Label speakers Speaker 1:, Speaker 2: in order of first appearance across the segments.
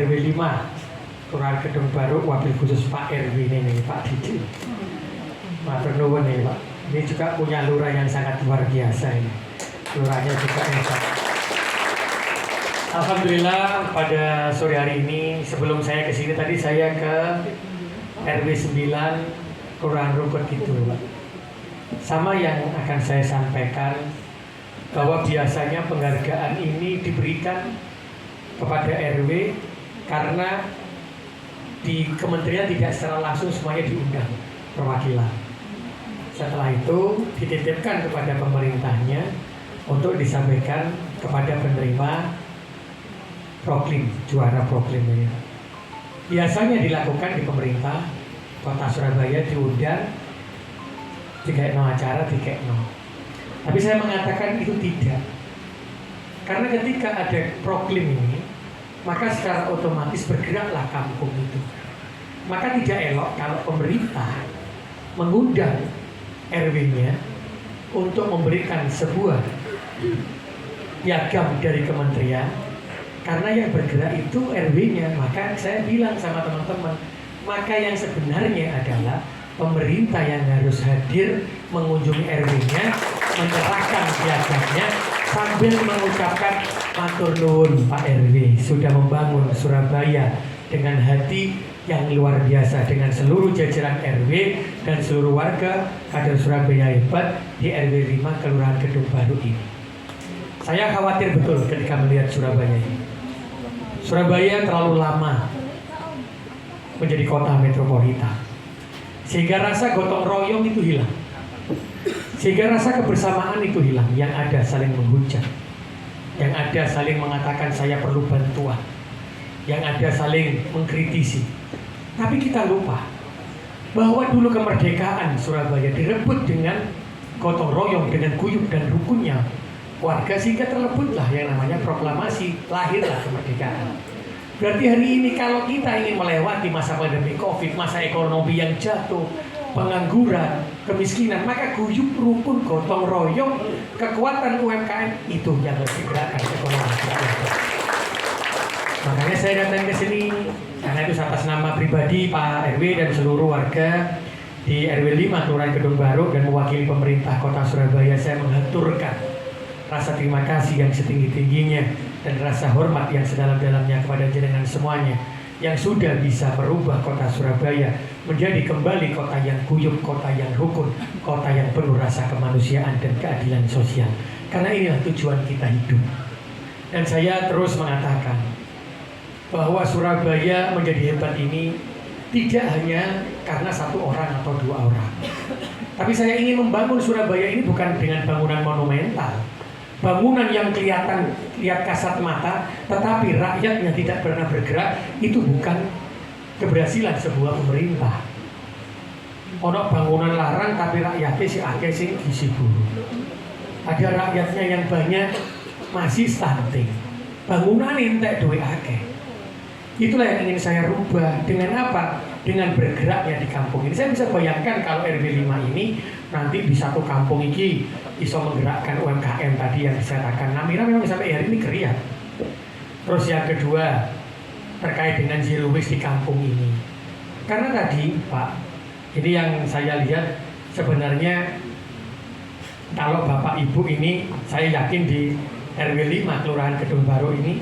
Speaker 1: RW 5 Kelurahan Gedung Baru, wabil khusus Pak RW ini Pak Didi. Matur nuwun nih Pak. Ini juga punya lurah yang sangat luar biasa ini. Lurahnya juga hebat. Alhamdulillah pada sore hari ini sebelum saya ke sini tadi saya ke RW 9 Kelurahan Rungkut gitu Pak. Sama yang akan saya sampaikan bahwa biasanya penghargaan ini diberikan kepada RW karena di kementerian tidak secara langsung semuanya diundang perwakilan. Setelah itu dititipkan kepada pemerintahnya untuk disampaikan kepada penerima proklim, juara proklim ini. Biasanya dilakukan di pemerintah Kota Surabaya, diundang, dikekno acara, dikekno. Tapi saya mengatakan itu tidak. Karena ketika ada proklim ini, maka secara otomatis bergeraklah kampung itu. Maka tidak elok kalau pemerintah mengundang RW-nya untuk memberikan sebuah piagam dari kementerian, karena yang bergerak itu RW-nya. Maka saya bilang sama teman-teman, maka yang sebenarnya adalah pemerintah yang harus hadir mengunjungi RW-nya, menyerahkan piagamnya sambil mengucapkan matur nuwun Pak RW sudah membangun Surabaya dengan hati yang luar biasa, dengan seluruh jajaran RW dan seluruh warga kader Surabaya hebat di RW 5 Kelurahan Gedung Baru ini. Saya khawatir betul ketika melihat Surabaya ini. Surabaya terlalu lama menjadi kota metropolitan, sehingga rasa gotong royong itu hilang, sehingga rasa kebersamaan itu hilang. Yang ada saling menghujat, yang ada saling mengatakan saya perlu bantuan, yang ada saling mengkritisi. Tapi kita lupa bahwa dulu kemerdekaan Surabaya direbut dengan gotong royong, dengan guyup dan rukunnya warga, sehingga terlebutlah yang namanya proklamasi, lahirlah kemerdekaan. Berarti hari ini kalau kita ingin melewati masa pandemi Covid, masa ekonomi yang jatuh, pengangguran, kemiskinan, maka guyup, rukun, gotong royong, kekuatan UMKM itu yang harus digerakkan ekonomi. Makanya saya datang ke sini karena itu atas nama pribadi Pak RW dan seluruh warga di RW 5 Kelurahan Gedung Baru dan mewakili pemerintah Kota Surabaya, saya mengaturkan rasa terima kasih yang setinggi-tingginya dan rasa hormat yang sedalam-dalamnya kepada jenengan semuanya yang sudah bisa merubah kota Surabaya menjadi kembali kota yang guyup, kota yang rukun, kota yang penuh rasa kemanusiaan dan keadilan sosial. Karena inilah tujuan kita hidup. Dan saya terus mengatakan bahwa Surabaya menjadi hebat ini tidak hanya karena satu orang atau dua orang. Tapi saya ingin membangun Surabaya ini bukan dengan bangunan monumental, bangunan yang kelihatan lihat kasat mata, tetapi rakyatnya tidak pernah bergerak. Itu bukan keberhasilan sebuah pemerintah. Ono bangunan larang tapi rakyatnya si akeh sing isi buru. Ada rakyatnya yang banyak masih stunting. Bangunan entek duwe akeh. Itulah yang ingin saya rubah. Dengan apa? Dengan bergeraknya di kampung ini. Saya bisa bayangkan kalau RW 5 ini nanti di satu kampung ini bisa menggerakkan UMKM tadi yang disatakan. Namira memang sampai hari ini geriat. Terus yang kedua terkait dengan zero waste di kampung ini. Karena tadi Pak, ini yang saya lihat sebenarnya kalau Bapak Ibu ini, saya yakin di RW 5 Kelurahan Gedung Baru ini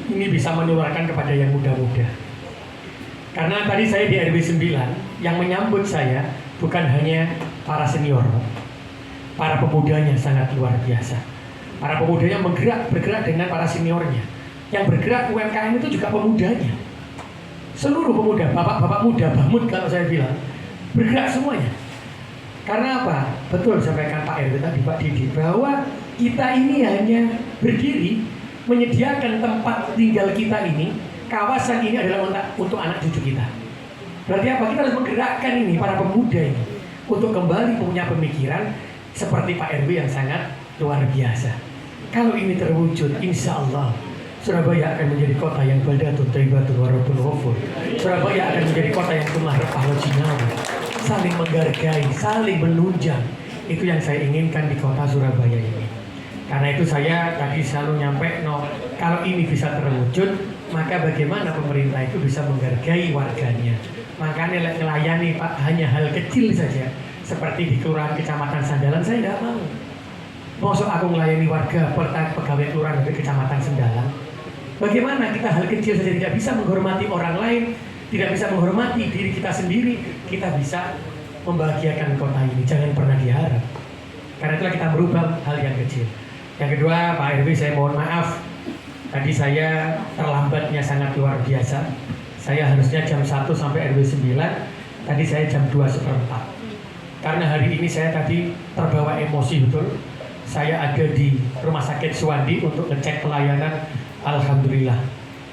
Speaker 1: bisa menularkan kepada yang muda-muda. Karena tadi saya di RW 9, yang menyambut saya bukan hanya para senior, para pemudanya sangat luar biasa. Para pemudanya bergerak dengan para seniornya. Yang bergerak UMKM itu juga pemudanya. Seluruh pemuda, bapak-bapak muda, bamut kalau saya bilang, bergerak semuanya. Karena apa? Betul disampaikan Pak RW tadi, Pak Didi, bahwa kita ini hanya berdiri menyediakan tempat tinggal kita ini, kawasan ini adalah untuk anak cucu kita. Berarti apa? Kita harus menggerakkan ini, para pemuda ini, untuk kembali punya pemikiran seperti Pak RW yang sangat luar biasa. Kalau ini terwujud, insya Allah Surabaya akan menjadi kota yang baldatun thayyibatun wa rabbun ghafur. Surabaya akan menjadi kota yang penuh repah lojinawi, saling menghargai, saling menunjang. Itu yang saya inginkan di kota Surabaya ini. Karena itu saya tadi selalu nyampe, kalau ini bisa terwujud, maka bagaimana pemerintah itu bisa menghargai warganya? Makanya melayani Pak hanya hal kecil saja, seperti di kelurahan kecamatan Sandalan saya tidak mau. Maksud aku melayani warga pegawai kelurahan dari kecamatan Sandalan. Bagaimana kita hal kecil saja tidak bisa menghormati orang lain, tidak bisa menghormati diri kita sendiri, kita bisa membahagiakan kota ini. Jangan pernah diharap. Karena itulah kita merubah hal yang kecil. Yang kedua, Pak RW, saya mohon maaf. Tadi saya terlambatnya sangat luar biasa. Saya harusnya jam 1 sampai RW 9. Tadi saya jam 2:15. Karena hari ini saya tadi terbawa emosi betul. Saya ada di Rumah Sakit Suwandi untuk ngecek pelayanan. Alhamdulillah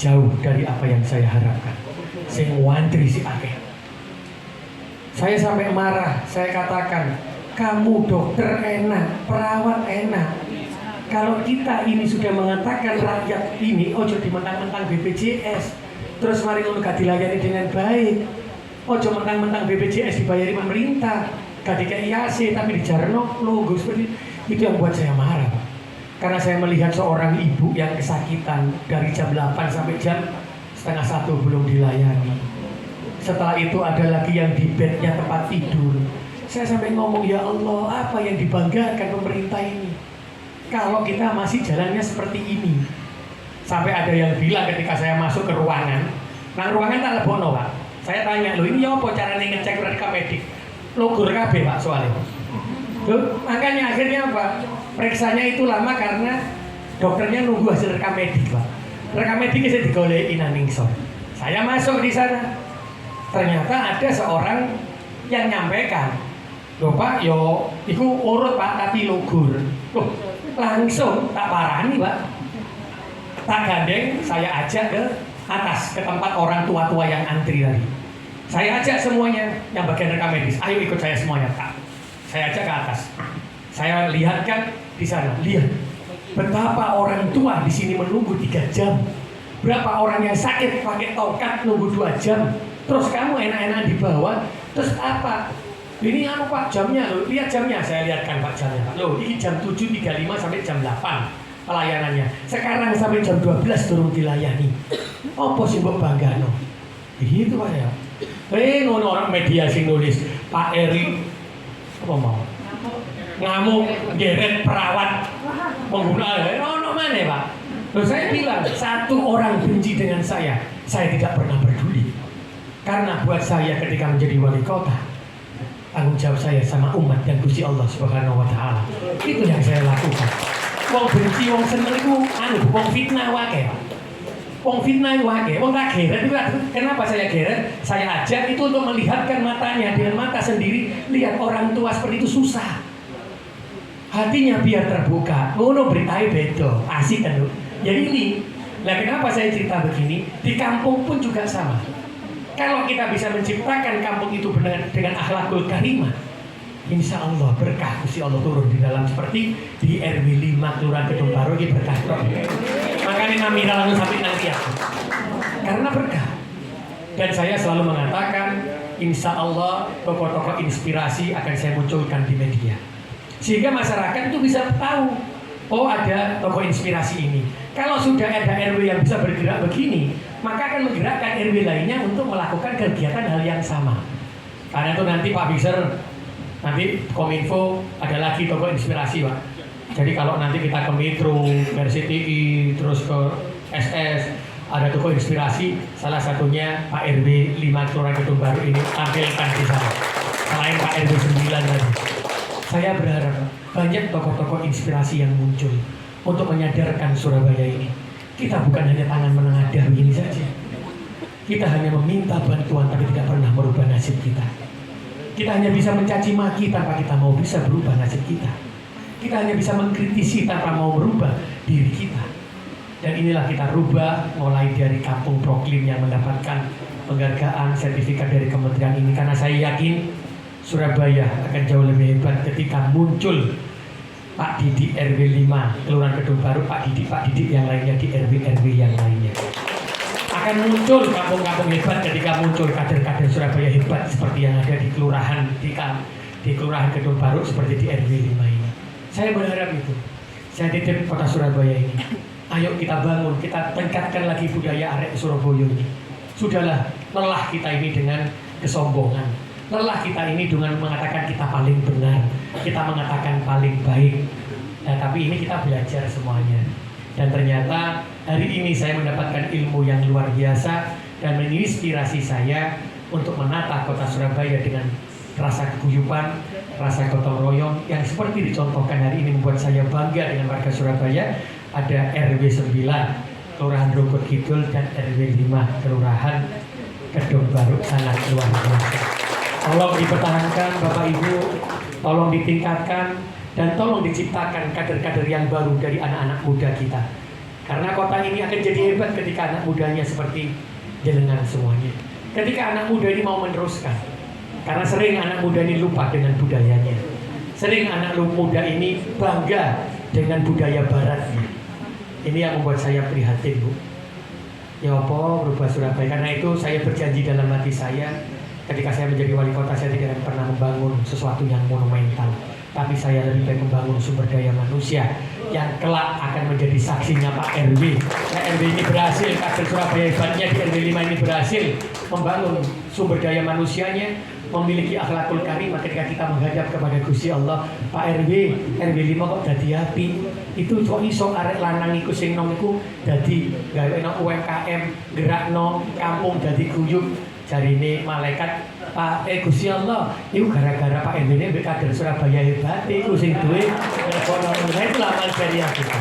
Speaker 1: jauh dari apa yang saya harapkan. Sing wantri si akeh. Saya sampai marah. Saya katakan, kamu dokter enak, perawat enak. Kalau kita ini sudah mengatakan rakyat ini ojo dimentang-mentang BPJS, terus mari ngono gak dilayani dengan baik. Ojo mentang-mentang BPJS dibayari pemerintah, gak dikei IAC tapi dijarno logo seperti itu yang buat saya marah, Pak. Karena saya melihat seorang ibu yang kesakitan dari jam 8 sampai jam setengah 1 belum dilayani. Setelah itu ada lagi yang di bednya tempat tidur. Saya sampai ngomong, ya Allah, apa yang dibanggakan pemerintah ini? Kalau kita masih jalannya seperti ini. Sampai ada yang bilang ketika saya masuk ke ruangan, nah ruangan tak lebono, Pak. Saya tanya, loh ini apa caranya ngecek rekam medik? Logur KB, Pak, soalnya. Loh, makanya akhirnya apa? Periksanya itu lama karena dokternya nunggu hasil rekam medik, Pak. Rekam medik saya digolekin ningsor. Saya masuk di sana. Ternyata ada seorang yang nyampaikan, loh Pak, yo, itu urut Pak, tapi logur. Loh, langsung tak parani, Pak. Tak gandeng, saya ajak ke atas, ke tempat orang tua-tua yang antri tadi. Saya ajak semuanya yang bagian rekam medis, ayo ikut saya semuanya, Pak. Saya ajak ke atas. Saya lihatkan di sana, lihat betapa orang tua di sini menunggu 3 jam. Berapa orang yang sakit pakai tongkat nunggu 2 jam. Terus kamu enak-enak di bawah, terus apa? Ini apa Pak jamnya? Loh, lihat jamnya, saya lihatkan Pak jamnya. Loh, ini jam 7.35 sampai jam 8 pelayanannya. Sekarang sampai jam 12 turun dilayani. Apa sih mbok banggano? Begitu Pak ya. Ngono orang media sing nulis Pak Eri apa mau? Ngamuk, geret perawat pengguna. Ono mana Pak? Loh, saya bilang satu orang benci dengan saya tidak pernah peduli. Karena buat saya ketika menjadi wali kota, tanggung jawab saya sama umat dan Gusti Allah Subhanahu wa taala. Itu yang saya lakukan. Wong benci, wong seneng itu wong fitnah wae, Pak. Wong fitnah wae, wong tak geret itu. Kenapa saya geret? Saya ajak itu untuk melihatkan matanya dengan mata sendiri, lihat orang tua seperti itu susah. Hatinya biar terbuka. Ngono beritanya beda, asik kan, ya ini. Nah, kenapa saya cerita begini? Di kampung pun juga sama. Kalau kita bisa menciptakan kampung itu dengan akhlakul karimah, insya Allah berkah Gusti Allah turun di dalam, seperti di RW 5 Kelurahan Gedung Baru ini berkah. Makanya namira langsung sampai nanti ya. Karena berkah. Dan saya selalu mengatakan, insya Allah tokoh-tokoh inspirasi akan saya munculkan di media, sehingga masyarakat itu bisa tahu, oh ada tokoh inspirasi ini. Kalau sudah ada RW yang bisa bergerak begini, maka akan menggerakkan RW lainnya untuk melakukan kegiatan hal yang sama. Karena itu nanti Pak Biser, nanti Kominfo ada lagi tokoh inspirasi Pak. Jadi kalau nanti kita ke Metro, RCTI, terus ke SS, ada tokoh inspirasi, salah satunya Pak RW 5 Kelurahan Gedung Baru ini tampilkan di sana. Selain Pak RW 9 tadi. Saya berharap banyak tokoh-tokoh inspirasi yang muncul untuk menyadarkan Surabaya ini. Kita bukan hanya tangan menengadah begini saja. Kita hanya meminta bantuan tapi tidak pernah merubah nasib kita. Kita hanya bisa mencaci maki tanpa kita mau bisa berubah nasib kita. Kita hanya bisa mengkritisi tanpa mau merubah diri kita. Dan inilah kita rubah mulai dari Kampung Proklim yang mendapatkan penghargaan sertifikat dari kementerian ini. Karena saya yakin Surabaya akan jauh lebih hebat ketika muncul Pak Didik RW 5 Kelurahan Gedung Baru, Pak Didik yang lainnya di RW yang lainnya. Akan muncul kampung-kampung hebat ketika muncul kader-kader Surabaya hebat seperti yang ada di kelurahan di Kelurahan Gedung Baru seperti di RW 5 ini. Saya berharap itu. Saya titip kota Surabaya ini. Ayo kita bangun, kita tingkatkan lagi budaya arek Surabaya ini. Sudahlah, lelah kita ini dengan kesombongan. Lelah kita ini dengan mengatakan kita paling benar, kita mengatakan paling baik. Nah, tapi ini kita belajar semuanya. Dan ternyata hari ini saya mendapatkan ilmu yang luar biasa dan menginspirasi saya untuk menata kota Surabaya dengan rasa keguyupan, rasa gotong royong yang seperti dicontohkan hari ini membuat saya bangga dengan warga Surabaya. Ada RW 9 Kelurahan Rungkut Kidul dan RW 5 Kelurahan Kedung Baru, sangat luar biasa. Tolong dipertahankan Bapak Ibu, tolong ditingkatkan, dan tolong diciptakan kader-kader yang baru dari anak-anak muda kita. Karena kota ini akan jadi hebat ketika anak mudanya seperti jenengan semuanya. Ketika anak muda ini mau meneruskan. Karena sering anak muda ini lupa dengan budayanya. Sering anak muda ini bangga dengan budaya baratnya. Ini yang membuat saya prihatin, Bu. Ya apa berubah Surabaya. Karena itu saya berjanji dalam hati saya, ketika saya menjadi wali kota, saya tidak akan pernah membangun sesuatu yang monumental. Tapi saya lebih baik membangun sumber daya manusia yang kelak akan menjadi saksinya Pak RW. Nah, RW ini berhasil, kader Surabaya hebatnya di RW 5 ini berhasil membangun sumber daya manusianya, memiliki akhlakul karimah. Ketika kita menghadap kepada Gusti Allah, Pak RW 5 kok dadi api? Itu kok iso arek lanang iku sing nom iku dadi gaweno UMKM, gerakno kampung dadi guyub. Jarine malaikat, Pak Gusti Allah, itu gara-gara Pak RW ini kader Surabaya hebat, itu sing duwe ekonomi. Nah, itu amal jariah kita.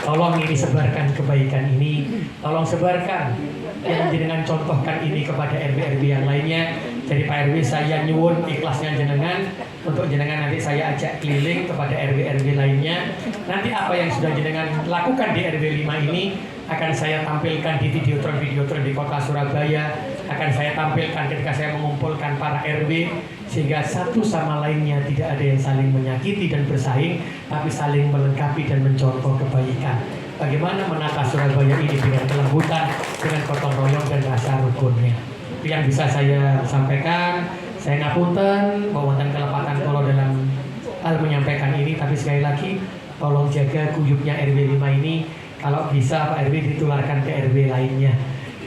Speaker 1: Tolong ini sebarkan kebaikan ini, tolong sebarkan yang jenengan contohkan ini kepada RW-RW yang lainnya. Jadi Pak RW, saya nyuwun ikhlasnya jenengan untuk jenengan nanti saya ajak keliling kepada RW-RW lainnya. Nanti apa yang sudah jenengan lakukan di RW 5 ini akan saya tampilkan di videotron di kota Surabaya, akan saya tampilkan ketika saya mengumpulkan para RW, sehingga satu sama lainnya tidak ada yang saling menyakiti dan bersaing, tapi saling melengkapi dan mencontoh kebaikan. Bagaimana menata Surabaya ini dengan kelembutan, dengan gotong royong dan rasa rukunnya. Itu yang bisa saya sampaikan. Saya ngapunten bahwa wonten kelepatan kula dalam hal menyampaikan ini, tapi sekali lagi tolong jaga guyupnya RW 5 ini. Kalau bisa Pak RW ditularkan ke RW lainnya.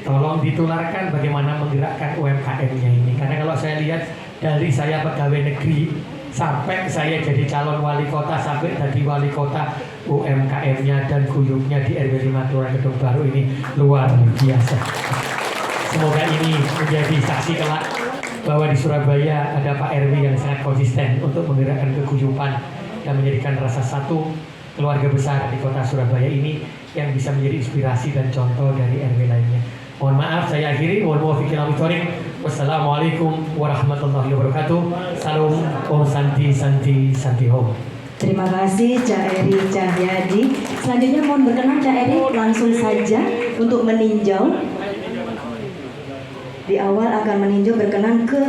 Speaker 1: Tolong ditularkan bagaimana menggerakkan UMKM-nya ini. Karena kalau saya lihat dari saya pegawai negeri sampai saya jadi calon wali kota, sampai jadi wali kota, UMKM-nya dan guyupnya di RW 5 Kelurahan Kedung Baru ini luar biasa. Semoga ini menjadi saksi kelak bahwa di Surabaya ada Pak RW yang sangat konsisten untuk menggerakkan keguyupan dan menjadikan rasa satu keluarga besar di kota Surabaya ini yang bisa menjadi inspirasi dan contoh dari RW lainnya. Mohon maaf, saya akhiri. Wassalamualaikum warahmatullahi wabarakatuh. Salam Om Santi Santi Santi Home.
Speaker 2: Terima kasih Cak Eri Cahyadi. Selanjutnya mohon berkenan Cak Eri langsung saja untuk meninjau. Di awal akan meninjau berkenan ke